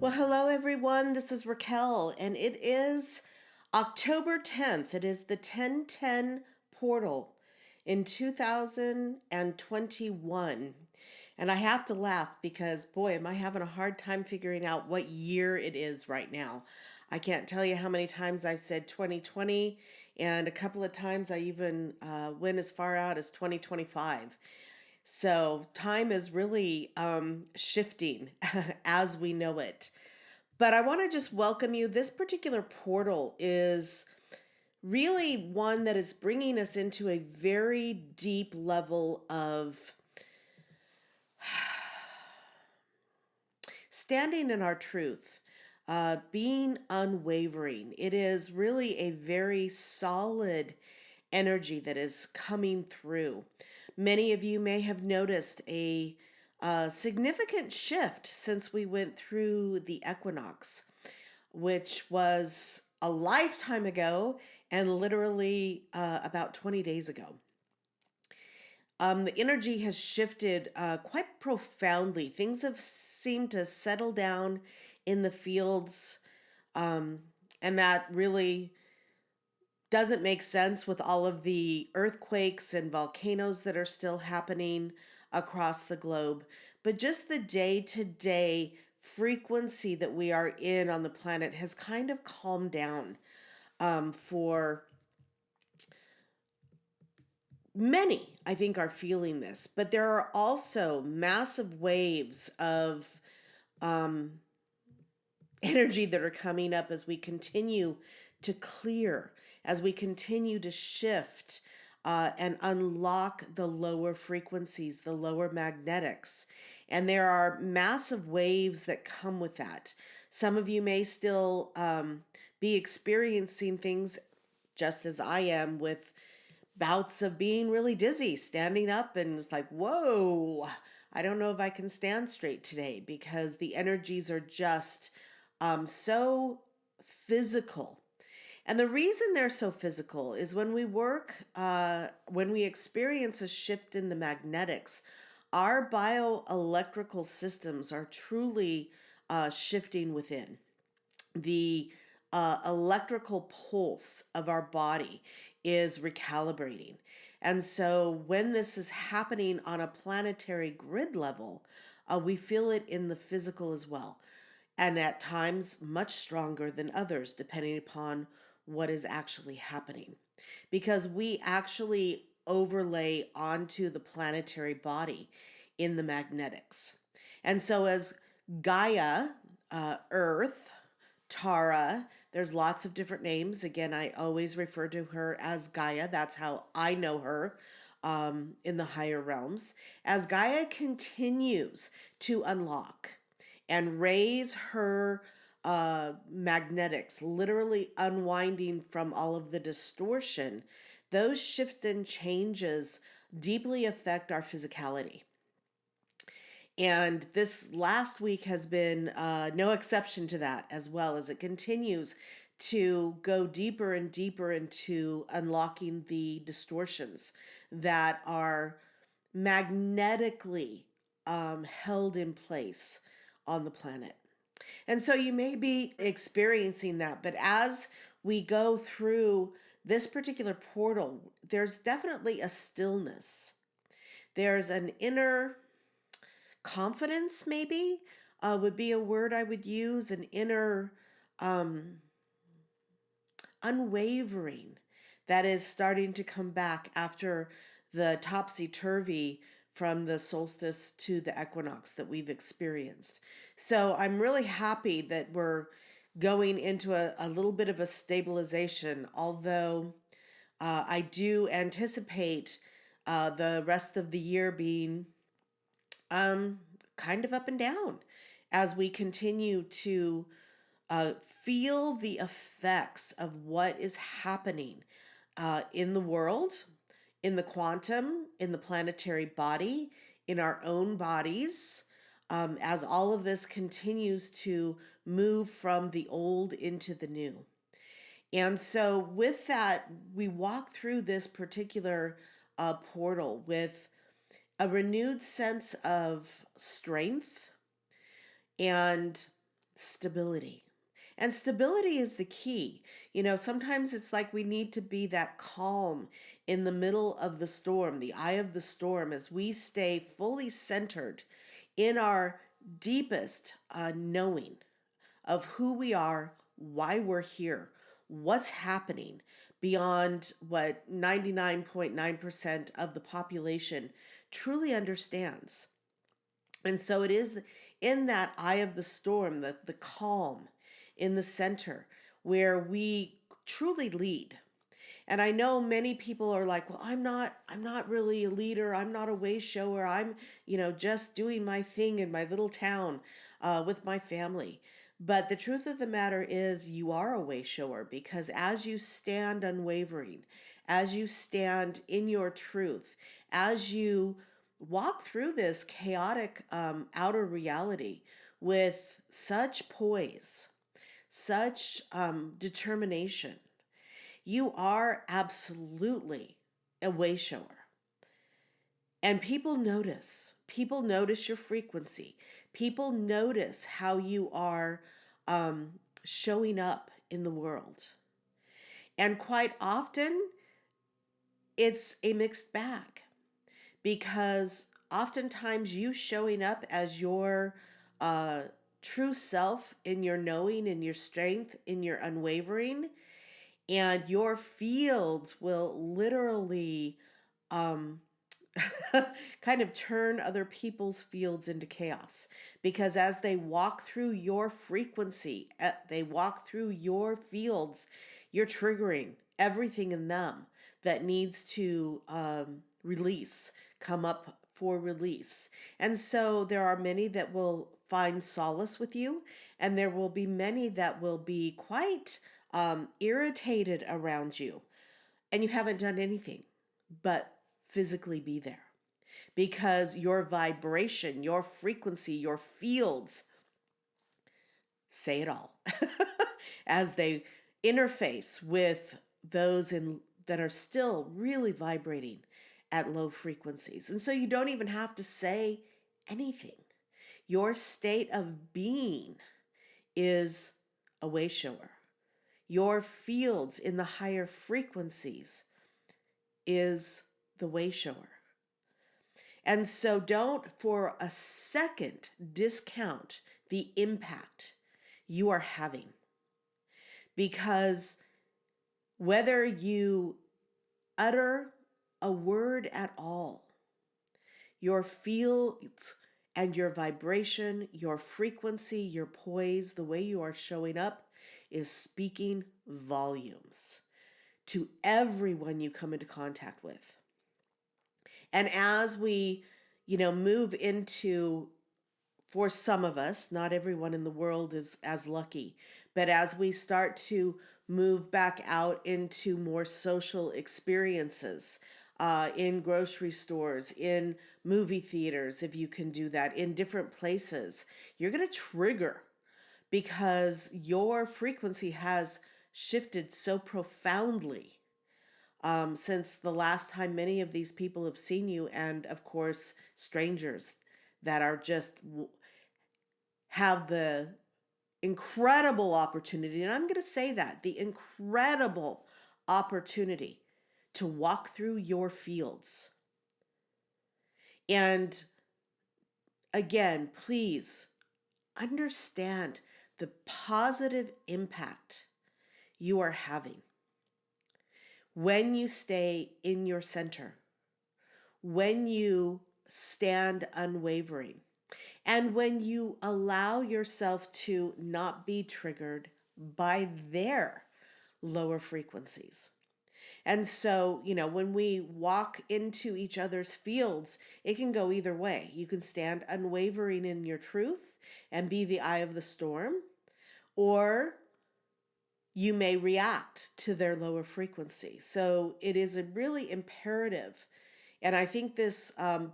Well, hello everyone. This is Raquel, and it is October 10th. It is the 1010 portal in 2021. And I have to laugh because, boy, am I having a hard time figuring out what year it is right now. I can't tell you how many times I've said 2020, and a couple of times I even went as far out as 2025. So time is really shifting as we know it. But I want to just welcome you. This particular portal is really one that is bringing us into a very deep level of standing in our truth, being unwavering. It is really a very solid energy that is coming through. Many of you may have noticed a significant shift since we went through the equinox, which was a lifetime ago and literally about 20 days ago. The energy has shifted quite profoundly. Things have seemed to settle down in the fields, and that really doesn't make sense with all of the earthquakes and volcanoes that are still happening across the globe. But just the day to day frequency that we are in on the planet has kind of calmed down for many, I think, are feeling this. But there are also massive waves of um, energy that are coming up as we continue to clear, as we continue to shift and unlock the lower frequencies, the lower magnetics. And there are massive waves that come with that. Some of you may still be experiencing things just as I am, with bouts of being really dizzy, standing up, and it's like, whoa, I don't know if I can stand straight today, because the energies are just so physical. And the reason they're so physical is when we when we experience a shift in the magnetics, our bioelectrical systems are truly shifting within. The electrical pulse of our body is recalibrating. And so when this is happening on a planetary grid level, we feel it in the physical as well. And at times, much stronger than others, depending upon what is actually happening. Because we actually overlay onto the planetary body in the magnetics. And so, as Gaia, Earth, Tara, there's lots of different names. Again, I always refer to her as Gaia. That's how I know her in the higher realms. As Gaia continues to unlock and raise her magnetics, literally unwinding from all of the distortion, those shifts and changes deeply affect our physicality. And this last week has been no exception to that, as well as it continues to go deeper and deeper into unlocking the distortions that are magnetically held in place on the planet. And so you may be experiencing that, but as we go through this particular portal, there's definitely a stillness. There's an inner confidence, maybe would be a word I would use, an inner unwavering that is starting to come back after the topsy-turvy from the solstice to the equinox that we've experienced. So I'm really happy that we're going into a little bit of a stabilization, although I do anticipate the rest of the year being kind of up and down as we continue to feel the effects of what is happening in the world, in the quantum, in the planetary body, in our own bodies, as all of this continues to move from the old into the new. And so, with that, we walk through this particular portal with a renewed sense of strength and stability. And stability is the key. Sometimes it's like we need to be that calm in the middle of the storm, the eye of the storm, as we stay fully centered in our deepest knowing of who we are, why we're here, what's happening beyond what 99.9% of the population truly understands. And so it is in that eye of the storm, the calm in the center, where we truly lead. And I know many people are like, well, I'm not really a leader. I'm not a way shower. I'm, just doing my thing in my little town with my family. But the truth of the matter is, you are a way shower, because as you stand unwavering, as you stand in your truth, as you walk through this chaotic outer reality with such poise, such determination, you are absolutely a way shower. And people notice. People notice your frequency. People notice how you are showing up in the world. And quite often, it's a mixed bag, because oftentimes you showing up as your true self, in your knowing, in your strength, in your unwavering, and your fields will literally um, kind of turn other people's fields into chaos, because as they walk through your frequency, they walk through your fields, you're triggering everything in them that needs to release, come up for release. And so there are many that will find solace with you, and there will be many that will be quite irritated around you, and you haven't done anything but physically be there, because your vibration, your frequency, your fields say it all as they interface with those that are still really vibrating at low frequencies. And so you don't even have to say anything. Your state of being is a way shower. Your fields in the higher frequencies is the way shower. And so don't for a second discount the impact you are having, because whether you utter a word at all, your fields and your vibration, your frequency, your poise, the way you are showing up is speaking volumes to everyone you come into contact with. And as we, move into, for some of us, not everyone in the world is as lucky, but as we start to move back out into more social experiences, in grocery stores, in movie theaters, if you can do that, in different places, you're going to trigger, because your frequency has shifted so profoundly since the last time many of these people have seen you. And of course, strangers that are just have the incredible opportunity, and I'm going to say that, the incredible opportunity to walk through your fields. And again, please understand the positive impact you are having when you stay in your center, when you stand unwavering, and when you allow yourself to not be triggered by their lower frequencies. And so, when we walk into each other's fields, it can go either way. You can stand unwavering in your truth and be the eye of the storm, or you may react to their lower frequency. So it is a really imperative. And I think this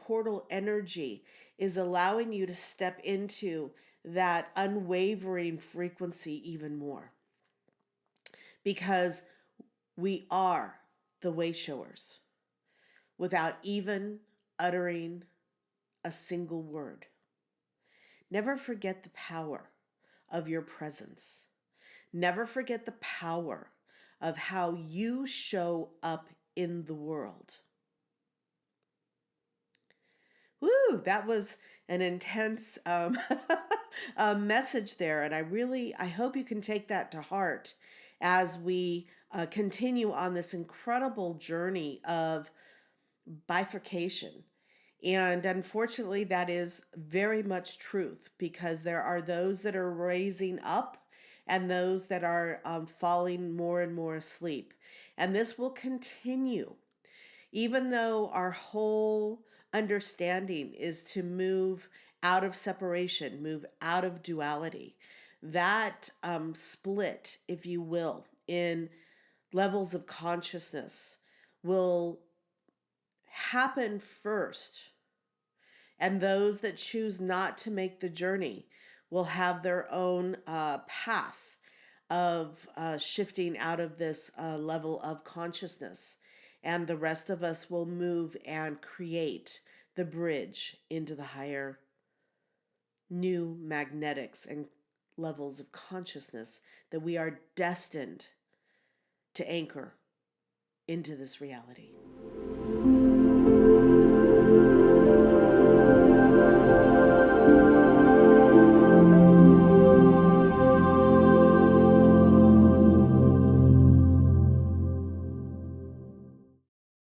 portal energy is allowing you to step into that unwavering frequency even more, because we are the way showers without even uttering a single word. Never forget the power of your presence. Never forget the power of how you show up in the world. Woo, that was an intense message there. And I hope you can take that to heart as we continue on this incredible journey of bifurcation. And unfortunately, that is very much truth, because there are those that are raising up and those that are falling more and more asleep. And this will continue, even though our whole understanding is to move out of separation, move out of duality. That split, if you will, in levels of consciousness will happen first. And those that choose not to make the journey will have their own path of shifting out of this level of consciousness. And the rest of us will move and create the bridge into the higher new magnetics and levels of consciousness that we are destined to anchor into this reality.